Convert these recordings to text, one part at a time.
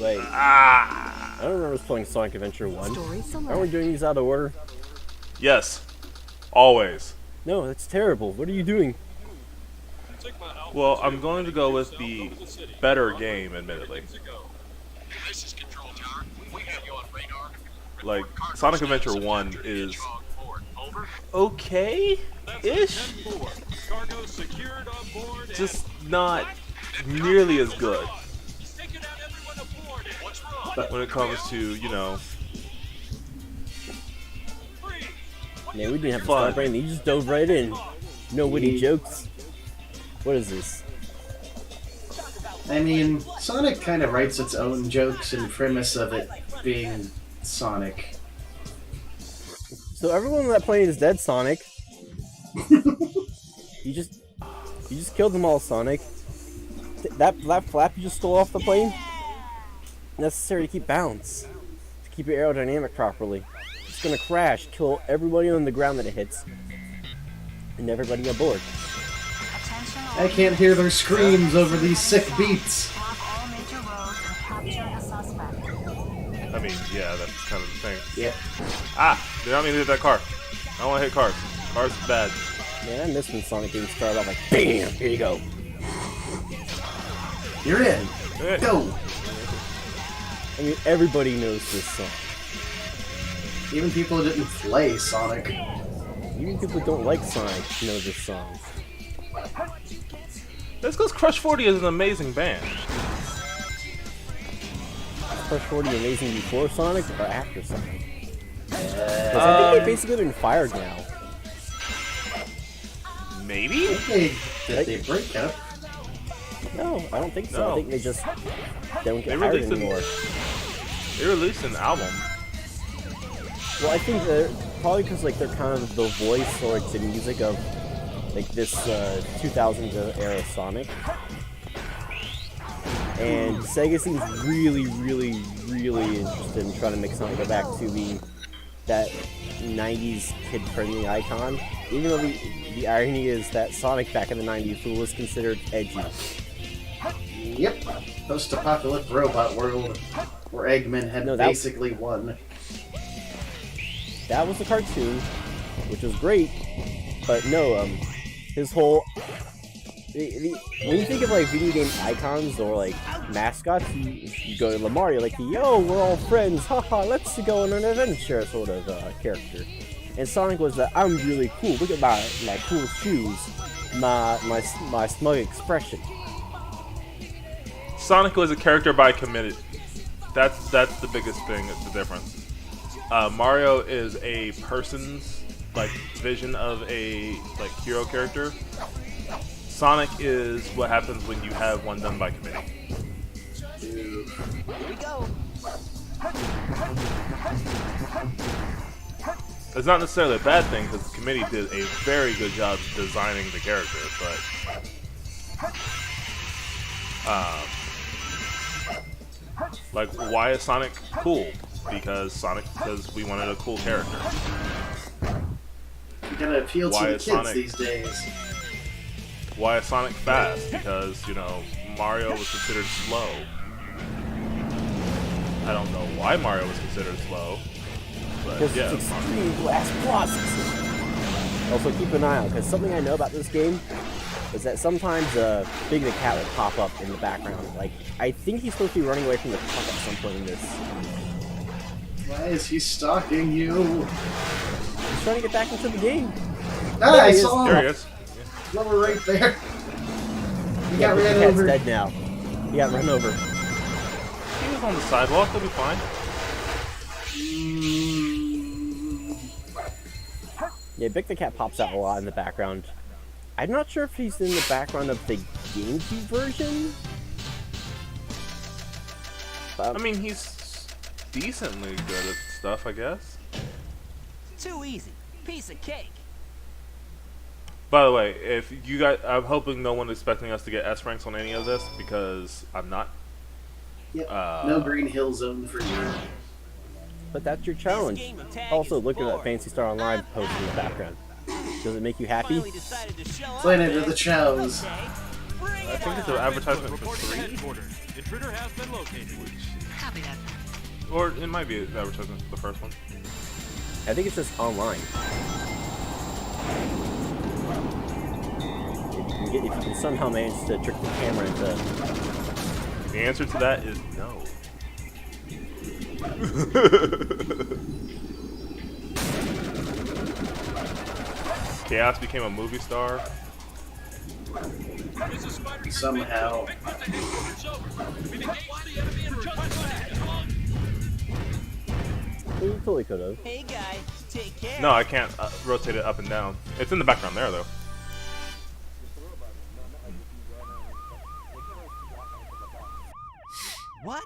Wait. I don't remember playing Sonic Adventure 1. Aren't we doing these out of order? Yes. Always. No, that's terrible. What are you doing? Well, I'm going to go with the better game, admittedly. Like, Sonic Adventure 1 is okay-ish? Just not nearly as good when it comes to, you know... Man, we didn't have to start brain. You just dove right in. No witty jokes. What is this? I mean, Sonic kind of writes its own jokes and premise of it being Sonic. So everyone on that plane is dead, Sonic. You just killed them all, Sonic. That flap you just stole off the plane? Necessary to keep balance. To keep your aerodynamic properly. It's gonna crash, kill everybody on the ground that it hits. And everybody aboard. I can't hear their screams over these sick beats. I mean, yeah, that's kind of the thing. Yeah. Did not mean to hit that car. I don't want to hit cars. Cars are bad. Man, I miss when Sonic games started off like, BAM! Here you go. You're in. Go. I mean, everybody knows this song. Even people who didn't play Sonic. Even people who don't like Sonic know this song. That's because Crush 40 is an amazing band. Crush 40 amazing before Sonic or after Sonic? Because I think they've basically been fired now. Maybe? Did they break up? No, I don't think so. No. I think they just don't get hired anymore. They released an album. Well, I think they're probably because like they're kind of the voice or like the music of like this 2000s era Sonic. And Sega seems really, really, really interested in trying to make Sonic go back to being that 90s kid-friendly icon. Even though the irony is that Sonic back in the 90s was considered edgy. Yep. Post-apocalyptic robot world where Eggman had basically won. That was the cartoon, which was great, but no, his whole... when you think of like video game icons or like mascots, you go to Mario, like yo, we're all friends, haha, let's go on an adventure sort of character. And Sonic was the I'm really cool. Look at my cool shoes, my smug expression. Sonic was a character by committed. That's the biggest thing. That's the difference. Mario is a person's like vision of a like hero character. Sonic is what happens when you have one done by committee. Here we go. It's not necessarily a bad thing because the committee did a very good job designing the character, but like, why is Sonic cool? Because we wanted a cool character. You gotta appeal to the kids Sonic these days. Why is Sonic fast? Because, you know, Mario was considered slow. I don't know why Mario was considered slow, but because yeah. it's extreme glass processing. Also, keep an eye out, because something I know about this game is that sometimes Big the Cat will pop up in the background. Like, I think he's supposed to be running away from the truck at some point in this. Why is he stalking you? He's trying to get back into the game. Ah, I saw him! There he is. Over right there. He Yeah, got Big ran the Cat's over. dead now. He got run over. He was on the sidewalk, he'll be fine. Yeah, Big the Cat pops out a lot in the background. I'm not sure if he's in the background of the GameCube version. I mean, he's decently good at stuff, I guess. Too easy. Piece of cake. By the way, if you guys, I'm hoping no one's expecting us to get S ranks on any of this because I'm not. Yep. No Green Hill Zone for you. But that's your challenge. Also, look at that Fancy Star Online post in the background. Does it make you happy? Planet of the Chows. I think it's an advertisement for 3. Intruder has been located. Copy that. Or it might be advertisement for the first one. I think it's just online. If you can somehow manage to trick the camera into... The answer to that is no. Chaos became a movie star. Somehow. You totally could have. Hey guy, take care. No, I can't rotate it up and down. It's in the background there, though. What?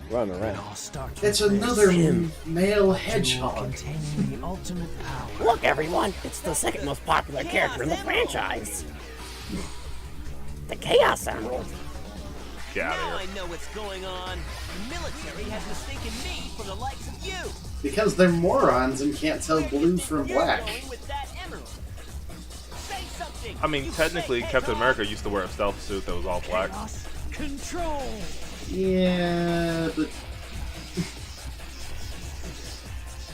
Run around. All starts It's with another Him. male jewel hedgehog. containing the ultimate power. Look, everyone! It's the second most popular character in the franchise. The Chaos Emerald. Get out Now of I here. know what's going on. The military has mistaken me for the likes of you. Because they're morons and can't tell blue from You're black. going with that emerald. Say something. I mean, You technically, say Captain hey, America used to wear a stealth suit that was all black. Chaos control. Yeah, but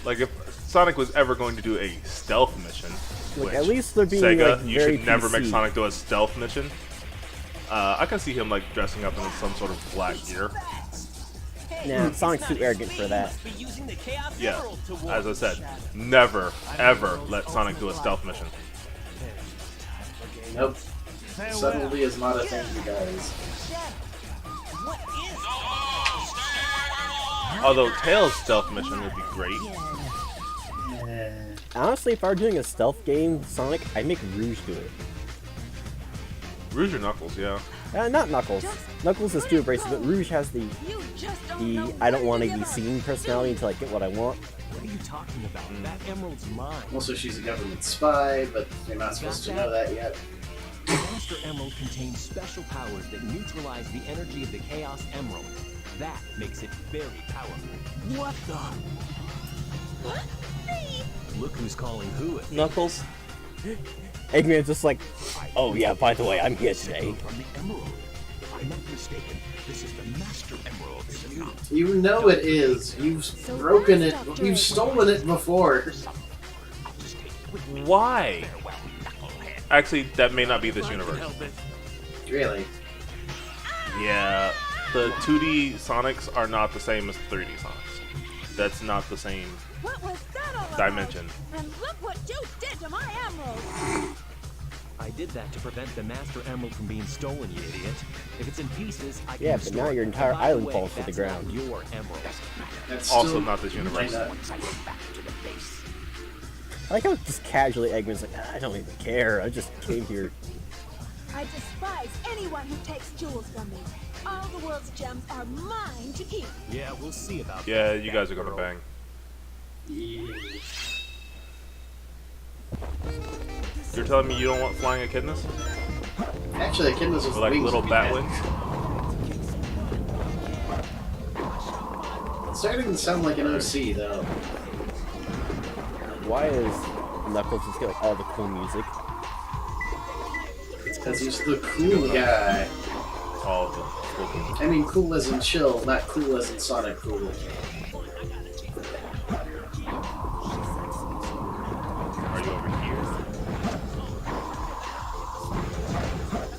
Like, if Sonic was ever going to do a stealth mission, Look, which at least they're being Sega, like you very should never make PC. Sonic do a stealth mission. I can see him like dressing up in some sort of black gear. Nah, Sonic's too arrogant for that. Yeah, as I said, never ever let Sonic do a stealth mission. nope. Subtlety is not a thing, you guys. What is Although Tails' stealth mission would be great. Honestly, if I were doing a stealth game, Sonic, I'd make Rouge do it. Rouge or Knuckles, yeah. Not Knuckles. Knuckles is too abrasive, but Rouge has the I don't want to be seen personality until I get what I want. What are you talking about? That emerald's mine. Also, she's a government spy, but you're not supposed to know that yet. The Master Emerald contains special powers that neutralize the energy of the Chaos Emerald. That makes it very powerful. What the? Look who's calling who. Knuckles? Eggman's just like, oh yeah, by the way, I'm here today. From the Emerald. If I'm not mistaken, this is the Master Emerald, is it not? You know it is. You've broken it. You've stolen it before. Why? Actually, that may not be this universe. Really? Yeah, the 2D Sonics are not the same as 3D Sonics. That's not the same What was that all about? dimension. And look what you did to my emerald! I did that to prevent the Master Emerald from being stolen, you idiot. If it's in pieces, I can Yeah, but restore now it. your And entire by the island way, falls to the that's ground. not your emerald. That's Also still not this universe. kinda- I like how just casually Eggman's like, I don't even care, I just came here. I despise anyone who takes jewels from me. All the world's gems are mine to keep. Yeah, we'll see about Yeah, that. you guys are gonna bang. Yeah. You're telling me you don't want flying echidnas? Actually, echidnas with Or like wings little would be bat bad. wings? It's starting to sound like an OC, though. Why is Knuckles just get like all the cool music? It's because he's the cool guy. All of the cool music. I mean, cool as in chill, not cool as in Sonic cool. Are you over here?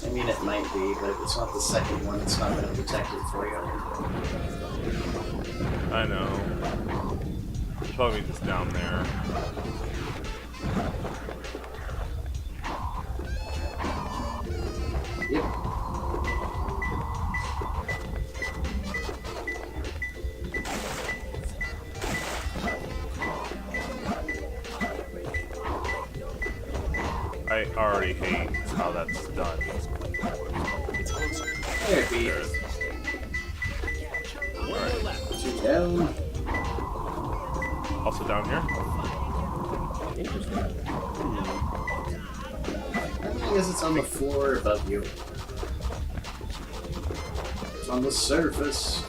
I mean, it might be, but if it's not the second one, it's not going to detect it for you. I know. It's probably just down there. Yep. I already hate how that's done. It's closer. There it be. There. Two down. Also down here? Interesting. I guess it's on the floor above you. It's on the surface.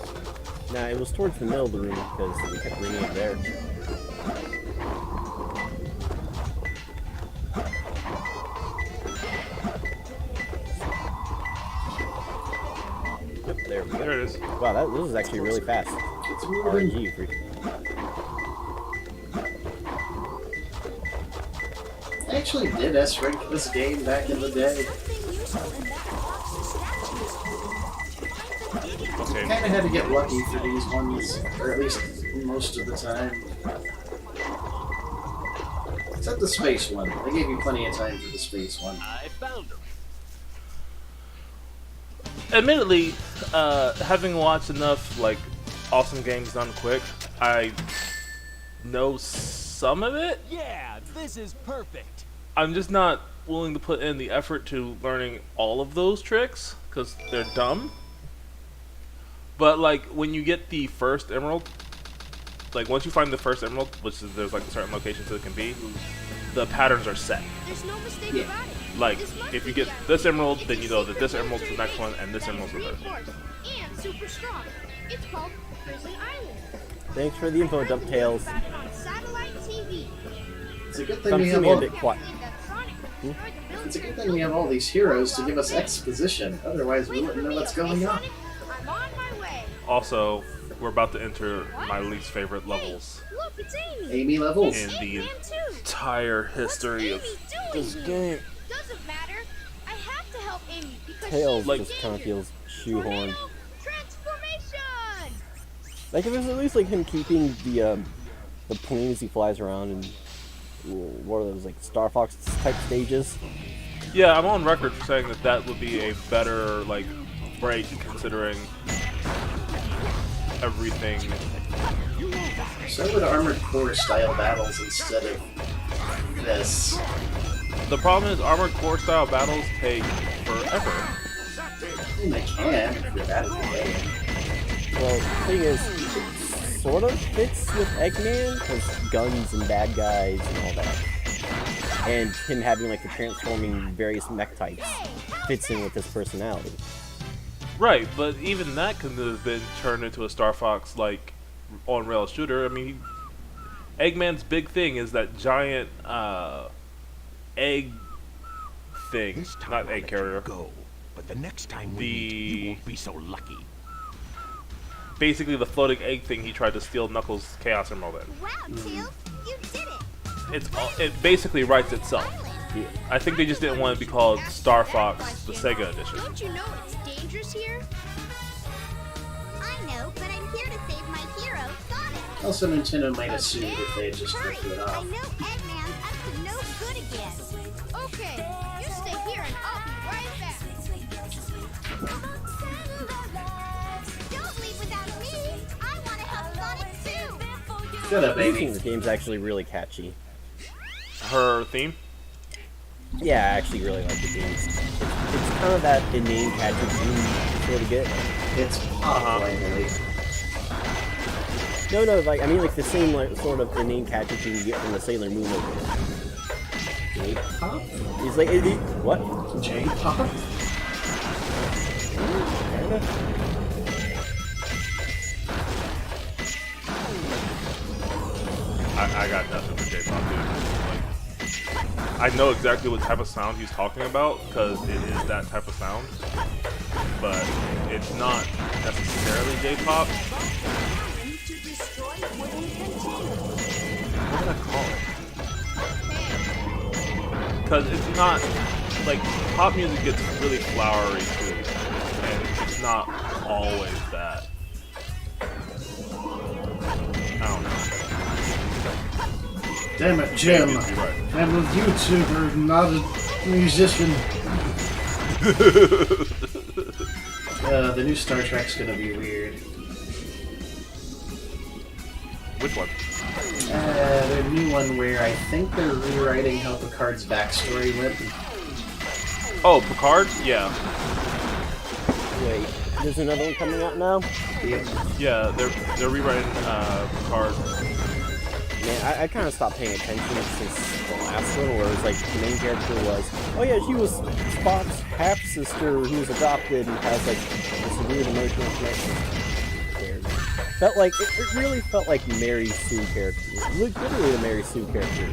Nah, it was towards the middle of the room because we kept bringing it there. There it is. Wow, this is actually really fast. It's moving. RNG for I actually did S-rank this game back in the day. Something useful in that box the statue is Okay. Kinda had to get lucky for these ones, or at least most of the time. Except the space one. They gave you plenty of time for the space one. I found him. Admittedly, having watched enough like awesome games done quick, I know some of it. Yeah, this is perfect. I'm just not willing to put in the effort to learning all of those tricks because they're dumb. But like when you get the first emerald, like once you find the first emerald, which is there's like certain locations it can be, the patterns are set. There's no mistake Yeah. about it. Like This must if you be get the this emerald, then you know that this emerald's the next one and this and emerald's the third. reinforced and super strong. It's called Prison Island. Thanks for the info, Ducktails. Got it on satellite TV. It's a good thing I'm we have assuming a all. bit quiet. It's a good thing we have all these heroes to give us exposition. Otherwise, we wouldn't know what's going on. I'm on my way. Also, we're about to enter my least favorite levels Look, it's Amy. Amy levels. in the Eggman too. entire history of What's Amy this doing game. here? Doesn't matter. I have to help Amy because Tails she's Like- just kind of feels shoehorned. Tornado transformation. Like if it was at least like him keeping the planes he flies around and what are those like Star Fox type stages? Yeah, I'm on record for saying that that would be a better like break considering everything. So would Armored Core style battles instead of this. The problem is Armored Core style battles take forever. I mean, they can if you're bad at the game. Well, the thing is, it sort of fits with Eggman because guns and bad guys and all that, and him having like the transforming various mech types fits in with his personality. Right, but even that could have been turned into a Star Fox like on rail shooter. I mean, Eggman's big thing is that giant egg thing, This time not I'll egg let carrier. you go, but the next time we The- meet, you won't be so lucky. Basically, the floating egg thing he tried to steal Knuckles' Chaos Emerald in. Wow, Tails, you did it. It basically writes itself. Yeah. I think they just didn't want it to be called Star Fox, the Sega edition. Don't you know it's dangerous here? I know, but I'm here to save my hero, Sonic. Also, Nintendo might have sued if they had just Hurry, ripped it I off. know Eggman's up to no good again. Okay, you stay here and I'll be right back. Don't leave without me. I want to help Sonic too. Shut up, I think baby. the game's actually really catchy. Her theme? Yeah, I actually really like the games. It's kind of that inane catchy theme you sort of get. It's pop, I believe. No, like I mean like the same like sort of inane catchy theme you get from the Sailor Moon movie. J-pop? He's like, what? J-pop? I got nothing for J-pop, dude. Like, I know exactly what type of sound he's talking about because it is that type of sound, but it's not necessarily J-pop. What did I call it? Because it's not like pop music gets really flowery too, and it's not always that. I don't know. Damn it, Jim. Maybe you're right. I'm a YouTuber, not a musician. The new Star Trek's gonna be weird. Which one? The new one where I think they're rewriting how Picard's backstory went. Oh, Picard? Yeah. Wait, there's another one coming out now? Yeah, they're rewriting Picard. Man, I kind of stopped paying attention since the last one, where it was like the main character was, oh yeah, she was Spock's half sister who was adopted and has like this weird emotional connection. There. Felt like it really felt like Mary Sue character, literally a Mary Sue character.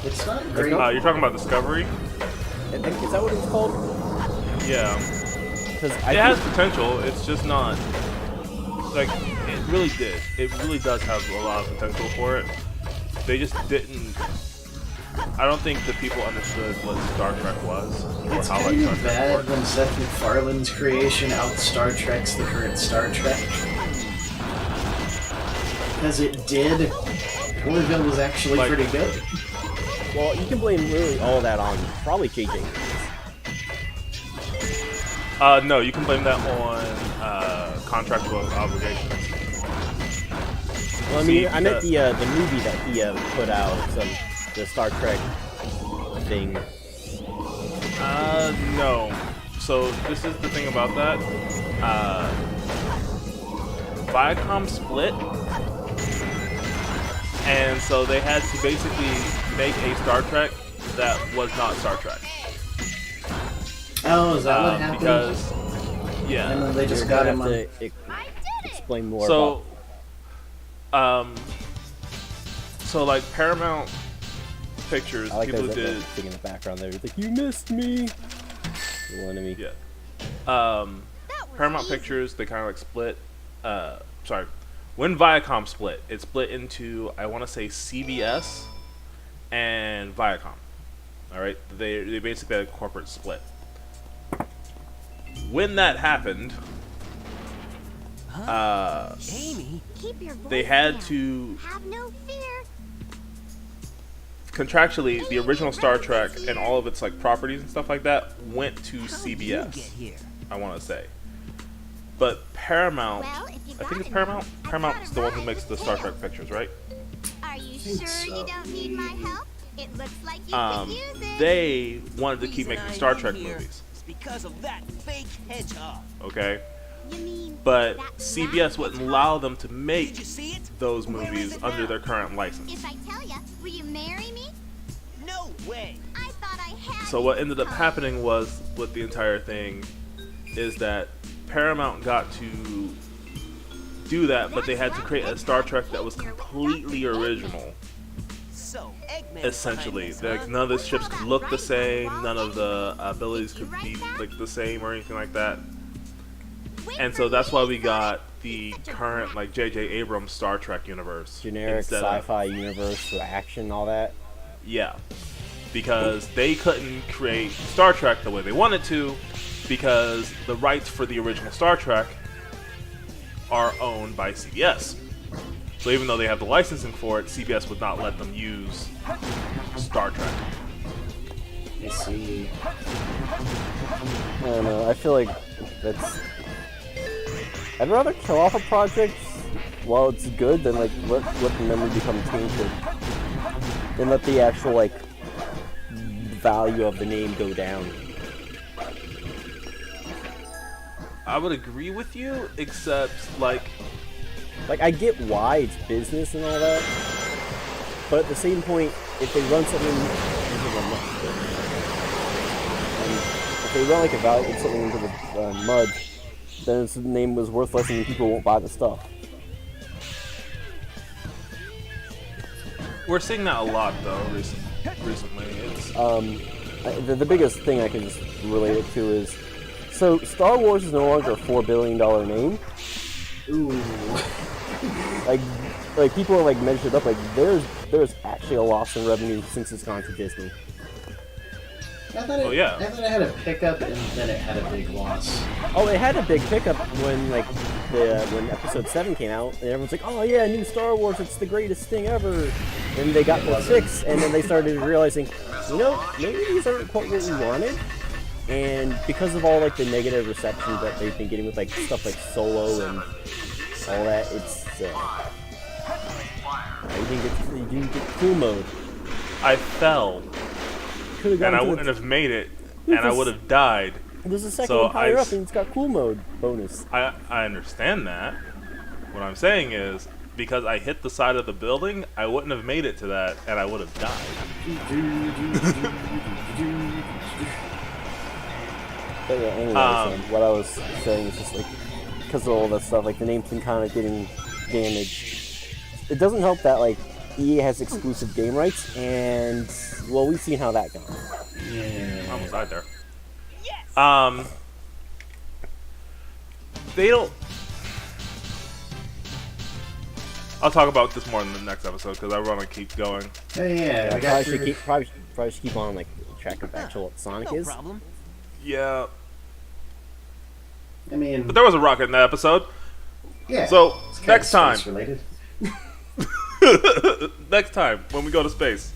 It's not great. You're talking about Discovery? Is that what it's called? Yeah. because It has potential. It's just not like it really did. It really does have a lot of potential for it. They just didn't. I don't think the people understood what Star Trek was or It's how like kind Star of Trek bad worked. when Seth MacFarlane's creation out Star Trek's the current Star Trek. Because it did. Orville was actually Like- pretty good. Well, you can blame really all that on probably JJ. No, you can blame that on contractual obligations. Well, I mean, I meant the movie that he put out, the Star Trek thing. No. So this is the thing about that. Viacom split, and so they had to basically make a Star Trek that was not Star Trek. Oh, is that what happened? Because and yeah. then they just You're got gonna him have on. to explain more So about. so like Paramount Pictures, I like people that who did thing in the background there. It's like, you missed me. You wanted me. yeah. Paramount Pictures, they kind of like split. Sorry, when Viacom split, it split into I want to say CBS and Viacom. All right, they basically had a corporate split. When that happened, Amy, Keep your voice they had down. to Have no fear. contractually the original Star Trek and all of its like properties and stuff like that went to how did CBS. you get here? I want to say, but Paramount. Well, if you I got think it's it, Paramount. I've Paramount's got the a one who ride makes the with Star Tail. Trek pictures, right? Are you think sure so. you don't need my help? It looks like you could use it. They wanted to keep Reason making I Star am Trek here movies, is because of that fake hedgehog. okay? You mean But that CBS black wouldn't hedgehog? allow them to Did make you see it? those Where is movies it under now? their current license. If I tell you, will you marry me? No way. I thought I had. So you what this ended up time. happening was with the entire thing is that Paramount got to do that, but they had to create a Star Trek that was completely original. So, Eggman's Essentially, behind this, like huh? none of the ships could look the same, none of the abilities could be like the same or anything like that. Wait And for so that's me, why we Sonic. got the current like J.J. Abrams Star Trek universe. Generic instead of- sci-fi universe with action, all that. Yeah, because they couldn't create Star Trek the way they wanted to, because the rights for the original Star Trek are owned by CBS. So even though they have the licensing for it, CBS would not let them use Star Trek. I see. I don't know. I feel like that's. I'd rather kill off a project while it's good than like let the memory become tainted, than let the actual like value of the name go down. I would agree with you, except like Like, I get why it's business and all that, but at the same point, if they run something if they run like something into the mud, then its name was worth less and people won't buy the stuff. we're seeing that a lot though recently. It's The biggest thing I can just relate it to is, so Star Wars is no longer a $4 billion name. Ooh. Like people are like measured up, like there's actually a loss in revenue since it's gone to Disney. I thought it, Oh, yeah. I thought it had a pickup and then it had a big loss. Oh, it had a big pickup when when Episode 7 came out, and everyone's like, "Oh yeah, new Star Wars, it's the greatest thing ever." And they got to 6, and then they started realizing, you know, maybe these aren't quite what we wanted. And because of all like the negative reception that they've been getting with like stuff like Solo and all that, it's you didn't get cool mode. I fell Could have and I gone wouldn't to have made it, and I would have died. there's a second so one higher I up, and it's got cool mode bonus. I understand that. What I'm saying is, because I hit the side of the building, I wouldn't have made it to that, and I would have died. But yeah, anyways, what I was saying is just like, because of all that stuff, like the name's been kind of getting damaged. It doesn't help that like EA has exclusive game rights, and well, we've seen how that gone. Yeah. I almost died there. Yes. they don't. I'll talk about this more in the next episode because I want to keep going. Yeah, I got probably through. should keep on like track of actual what Sonic No is. problem. Yeah, I mean, but there was a rocket in that episode. yeah. So it's kinda next time, space related. next time when we go to space,